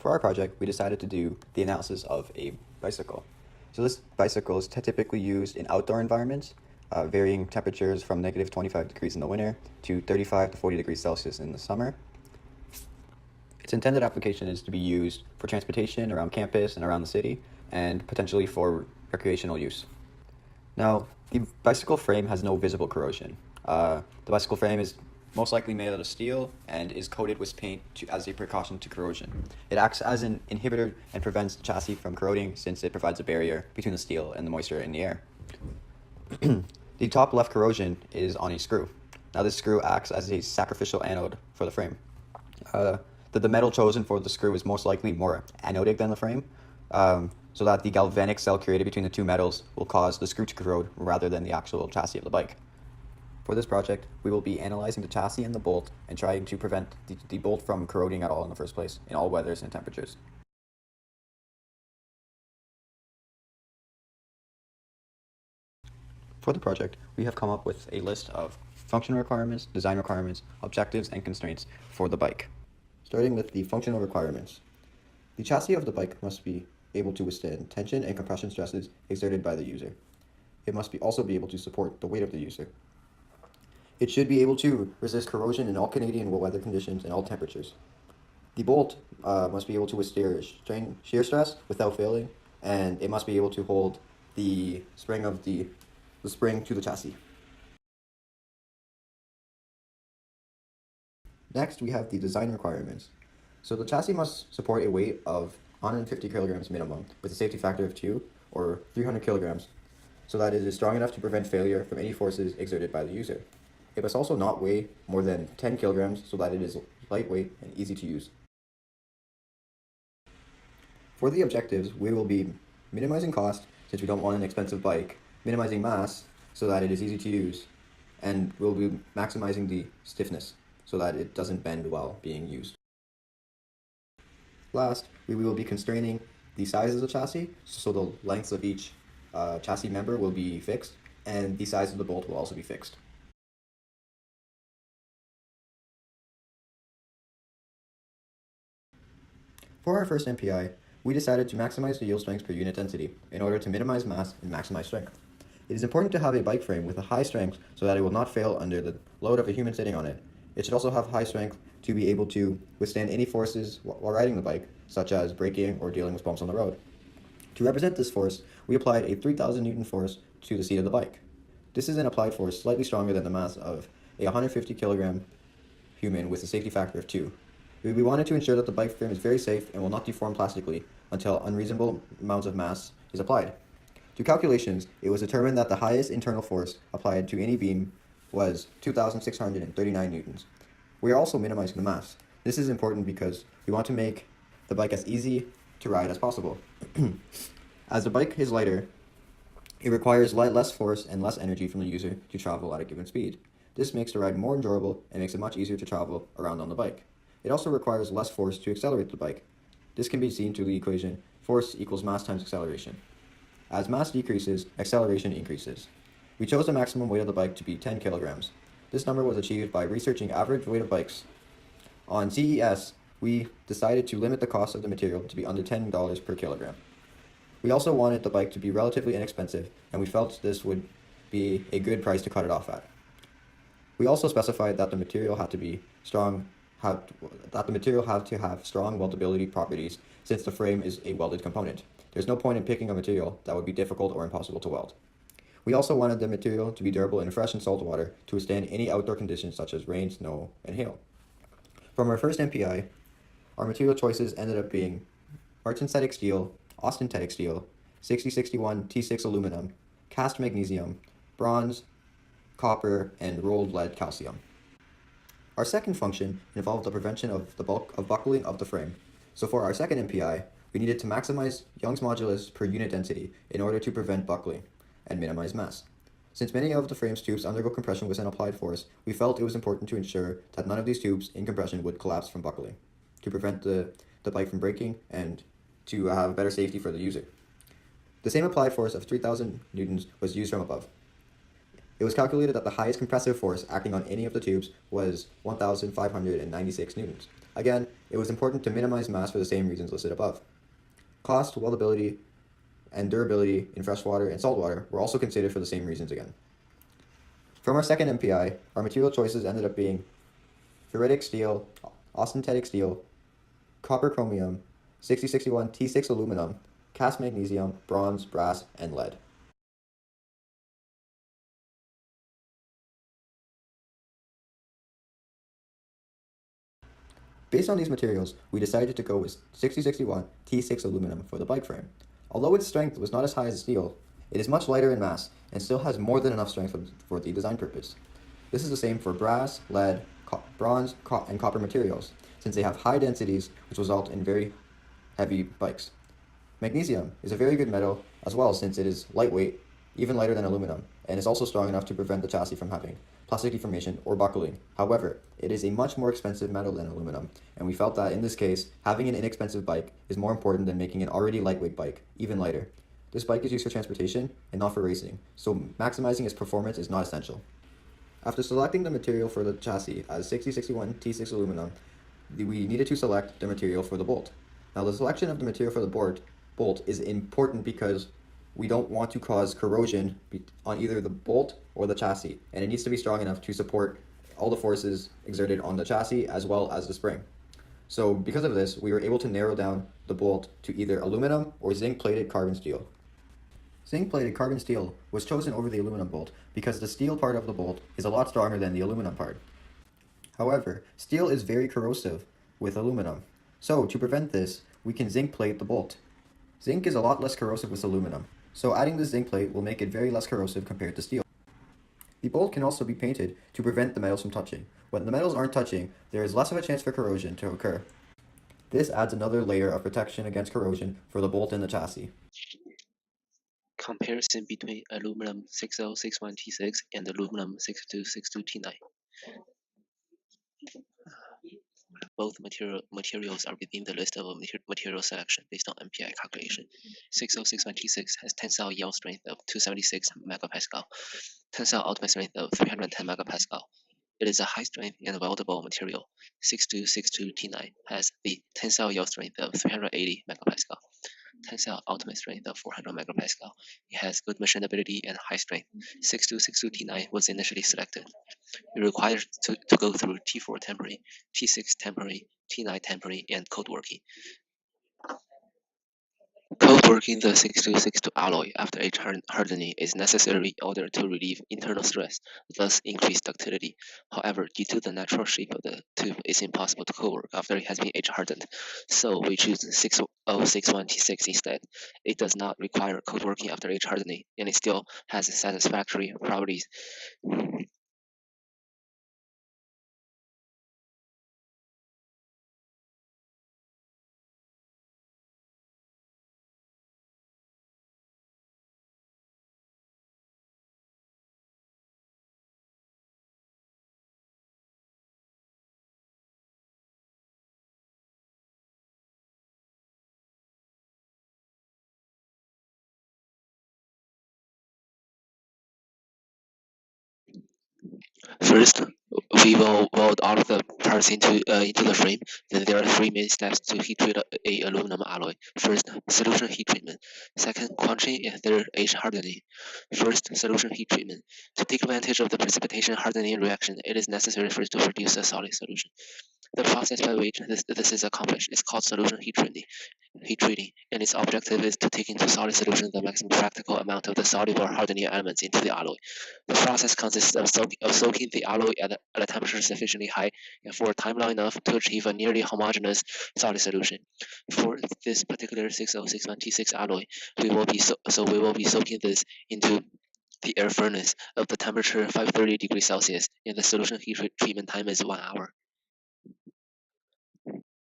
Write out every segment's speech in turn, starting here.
For our project, we decided to do the analysis of a bicycle. So this bicycle is typically used in outdoor environments, varying temperatures from negative 25 degrees in the winter to 35 to 40 degrees Celsius in the summer. Its intended application is to be used for transportation around campus and around the city, and potentially for recreational use. Now, the bicycle frame has no visible corrosion. The bicycle frame is most likely made out of steel and is coated with paint as a precaution to corrosion. It acts as an inhibitor and prevents the chassis from corroding since it provides a barrier between the steel and the moisture in the air. The top left corrosion is on a screw. Now this screw acts as a sacrificial anode for the frame. The metal chosen for the screw is most likely more anodic than the frame, so that the galvanic cell created between the two metals will cause the screw to corrode rather than the actual chassis of the bike. For this project, we will be analyzing the chassis and the bolt and trying to prevent the bolt from corroding at all in the first place, in all weathers and temperatures. For the project, we have come up with a list of functional requirements, design requirements, objectives, and constraints for the bike. Starting with the functional requirements. The chassis of the bike must be able to withstand tension and compression stresses exerted by the user. It must also be able to support the weight of the user. It should be able to resist corrosion in all Canadian weather conditions and all temperatures. The bolt must be able to withstand shear stress without failing, and it must be able to hold the spring of the spring to the chassis. Next, we have the design requirements. So the chassis must support a weight of 150 kilograms minimum with a safety factor of 2 or 300 kilograms so that it is strong enough to prevent failure from any forces exerted by the user. It must also not weigh more than 10 kilograms so that it is lightweight and easy to use. For the objectives, we will be minimizing cost since we don't want an expensive bike, minimizing mass so that it is easy to use, and we'll be maximizing the stiffness so that it doesn't bend while being used. Last, we will be constraining the size of the chassis so the lengths of each chassis member will be fixed, and the size of the bolt will also be fixed. For our first MPI, we decided to maximize the yield strength per unit density in order to minimize mass and maximize strength. It is important to have a bike frame with a high strength so that it will not fail under the load of a human sitting on it. It should also have high strength to be able to withstand any forces while riding the bike, such as braking or dealing with bumps on the road. To represent this force, we applied a 3,000 Newton force to the seat of the bike. This is an applied force slightly stronger than the mass of a 150 kilogram human with a safety factor of 2. We wanted to ensure that the bike frame is very safe and will not deform plastically until unreasonable amounts of mass is applied. Through calculations, it was determined that the highest internal force applied to any beam was 2,639 newtons. We are also minimizing the mass. This is important because we want to make the bike as easy to ride as possible. As the bike is lighter, it requires less force and less energy from the user to travel at a given speed. This makes the ride more enjoyable and makes it much easier to travel around on the bike. It also requires less force to accelerate the bike. This can be seen through the equation force equals mass times acceleration. As mass decreases, acceleration increases. We chose the maximum weight of the bike to be 10 kilograms. This number was achieved by researching average weight of bikes. On CES, we decided to limit the cost of the material to be under $10 per kilogram. We also wanted the bike to be relatively inexpensive, and we felt this would be a good price to cut it off at. We also specified that the material had to be strong, that the material had to have strong weldability properties since the frame is a welded component. There's no point in picking a material that would be difficult or impossible to weld. We also wanted the material to be durable in fresh and salt water to withstand any outdoor conditions such as rain, snow, and hail. From our first MPI, our material choices ended up being martensitic steel, austenitic steel, 6061 T6 aluminum, cast magnesium, bronze, copper, and rolled lead calcium. Our second function involved the prevention of the buckling of the frame. So for our second MPI, we needed to maximize Young's modulus per unit density in order to prevent buckling and minimize mass. Since many of the frame's tubes undergo compression with an applied force, we felt it was important to ensure that none of these tubes in compression would collapse from buckling, to prevent the bike from breaking and to have better safety for the user. The same applied force of 3,000 newtons was used from above. It was calculated that the highest compressive force acting on any of the tubes was 1,596 newtons. Again, it was important to minimize mass for the same reasons listed above. Cost, weldability, and durability in freshwater and saltwater were also considered for the same reasons again. From our second MPI, our material choices ended up being ferritic steel, austenitic steel, copper chromium, 6061 T6 aluminum, cast magnesium, bronze, brass, and lead. Based on these materials, we decided to go with 6061 T6 aluminum for the bike frame. Although its strength was not as high as steel, it is much lighter in mass and still has more than enough strength for the design purpose. This is the same for brass, lead, bronze, and copper materials, since they have high densities which result in very heavy bikes. Magnesium is a very good metal as well, since it is lightweight, even lighter than aluminum, and is also strong enough to prevent the chassis from having plastic deformation or buckling. However, it is a much more expensive metal than aluminum, and we felt that in this case, having an inexpensive bike is more important than making an already lightweight bike even lighter. This bike is used for transportation and not for racing, so maximizing its performance is not essential. After selecting the material for the chassis as 6061 T6 aluminum, we needed to select the material for the bolt. Now, the selection of the material for the bolt is important because we don't want to cause corrosion on either the bolt or the chassis, and it needs to be strong enough to support all the forces exerted on the chassis as well as the spring. So because of this, we were able to narrow down the bolt to either aluminum or zinc-plated carbon steel. Zinc-plated carbon steel was chosen over the aluminum bolt because the steel part of the bolt is a lot stronger than the aluminum part. However, steel is very corrosive with aluminum, so to prevent this, we can zinc plate the bolt. Zinc is a lot less corrosive with aluminum, so adding the zinc plate will make it very less corrosive compared to steel. The bolt can also be painted to prevent the metals from touching. When the metals aren't touching, there is less of a chance for corrosion to occur. This adds another layer of protection against corrosion for the bolt and the chassis. Comparison between aluminum 6061T6 and aluminum 6262T9. Both materials are within the list of material selection based on MPI calculation. 6061T6 has tensile yield strength of 276 megapascal, tensile ultimate strength of 310 megapascal. It is a high strength and weldable material. 6262T9 has the tensile yield strength of 380 megapascal, tensile ultimate strength of 400 megapascal. It has good machinability and high strength. 6262T9 was initially selected. It requires to go through T4 tempering, T6 tempering, T9 tempering, and cold working. Cold working the 6262 alloy after edge hardening is necessary in order to relieve internal stress, thus increase ductility. However, due to the natural shape of the tube, it's impossible to cold work after it has been edge hardened. So we choose 6061T6 instead. It does not require cold working after edge hardening, and it still has satisfactory properties. First, we will weld all of the parts into the frame. Then there are three main steps to heat treat a aluminum alloy. First, solution heat treatment. Second, quenching, and third, edge hardening. First, solution heat treatment. To take advantage of the precipitation hardening reaction, it is necessary first to produce a solid solution. The process by which this is accomplished is called solution heat treating, and its objective is to take into solid solution the maximum practical amount of the soluble hardening elements into the alloy. The process consists of soaking the alloy at a temperature sufficiently high and for a time long enough to achieve a nearly homogeneous solid solution. For this particular 6061T6 alloy, we will be soaking this into the air furnace of the temperature 530 degrees Celsius, and the solution heat treatment time is 1 hour.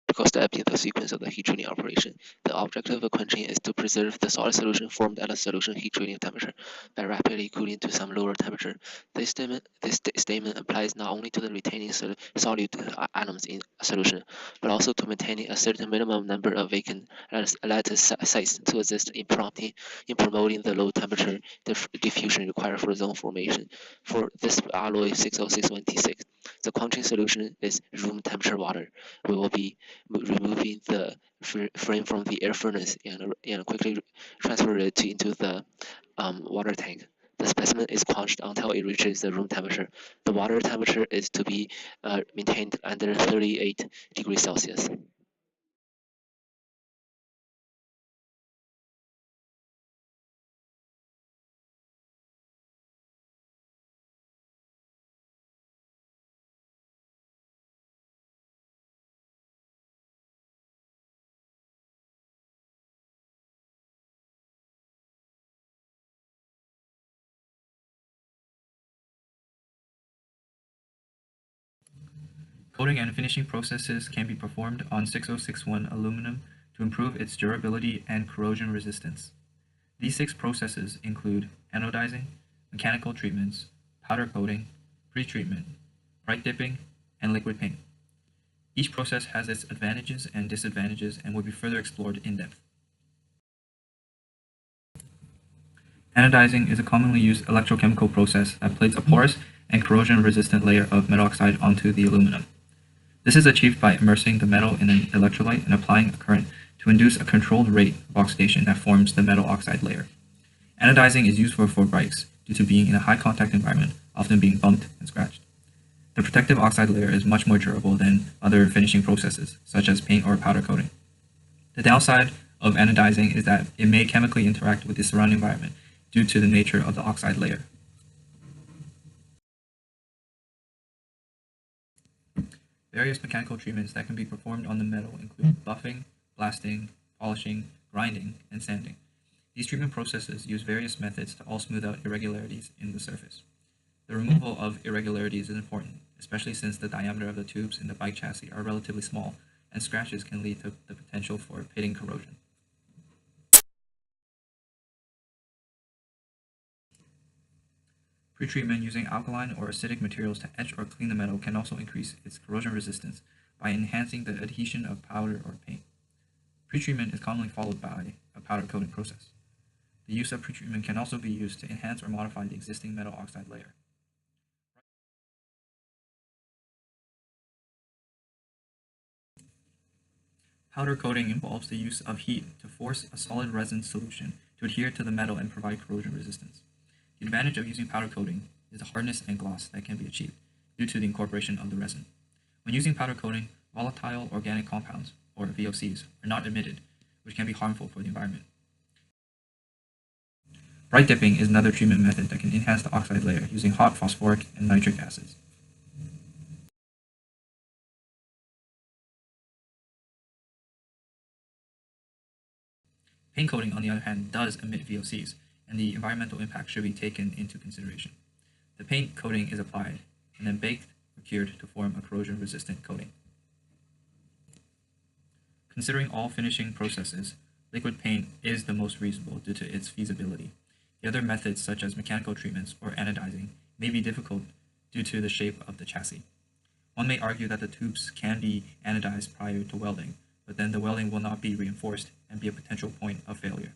because step in the sequence of the heat treating operation. The objective of quenching is to preserve the solid solution formed at a solution heat treating temperature by rapidly cooling to some lower temperature. This statement applies not only to the retaining solute atoms in a solution, but also to maintaining a certain minimum number of vacant lattice sites to exist in promoting the low temperature diffusion required for zone formation. For this alloy 6061T6, the quenching solution is room temperature water. We will be removing the frame from the air furnace and quickly transfer it into the water tank. The specimen is quenched until it reaches the room temperature. The water temperature is to be maintained under 38 degrees Celsius. Coating and finishing processes can be performed on 6061 aluminum to improve its durability and corrosion resistance. These 6 processes include anodizing, mechanical treatments, powder coating, pretreatment, bright dipping, and liquid paint. Each process has its advantages and disadvantages and will be further explored in depth. Anodizing is a commonly used electrochemical process that plates a porous and corrosion-resistant layer of metal oxide onto the aluminum. This is achieved by immersing the metal in an electrolyte and applying a current to induce a controlled rate of oxidation that forms the metal oxide layer. Anodizing is useful for bikes due to being in a high contact environment, often being bumped and scratched. The protective oxide layer is much more durable than other finishing processes, such as paint or powder coating. The downside of anodizing is that it may chemically interact with the surrounding environment due to the nature of the oxide layer. Various mechanical treatments that can be performed on the metal include buffing, blasting, polishing, grinding, and sanding. These treatment processes use various methods to all smooth out irregularities in the surface. The removal of irregularities is important, especially since the diameter of the tubes in the bike chassis are relatively small, and scratches can lead to the potential for pitting corrosion. Pretreatment using alkaline or acidic materials to etch or clean the metal can also increase its corrosion resistance by enhancing the adhesion of powder or paint. Pretreatment is commonly followed by a powder coating process. The use of pretreatment can also be used to enhance or modify the existing metal oxide layer. Powder coating involves the use of heat to force a solid resin solution to adhere to the metal and provide corrosion resistance. The advantage of using powder coating is the hardness and gloss that can be achieved due to the incorporation of the resin. When using powder coating, volatile organic compounds, or VOCs, are not emitted, which can be harmful for the environment. Bright dipping is another treatment method that can enhance the oxide layer using hot phosphoric and nitric acids. Paint coating, on the other hand, does emit VOCs, and the environmental impact should be taken into consideration. The paint coating is applied and then baked or cured to form a corrosion-resistant coating. Considering all finishing processes, liquid paint is the most reasonable due to its feasibility. The other methods, such as mechanical treatments or anodizing, may be difficult due to the shape of the chassis. One may argue that the tubes can be anodized prior to welding, but then the welding will not be reinforced and be a potential point of failure.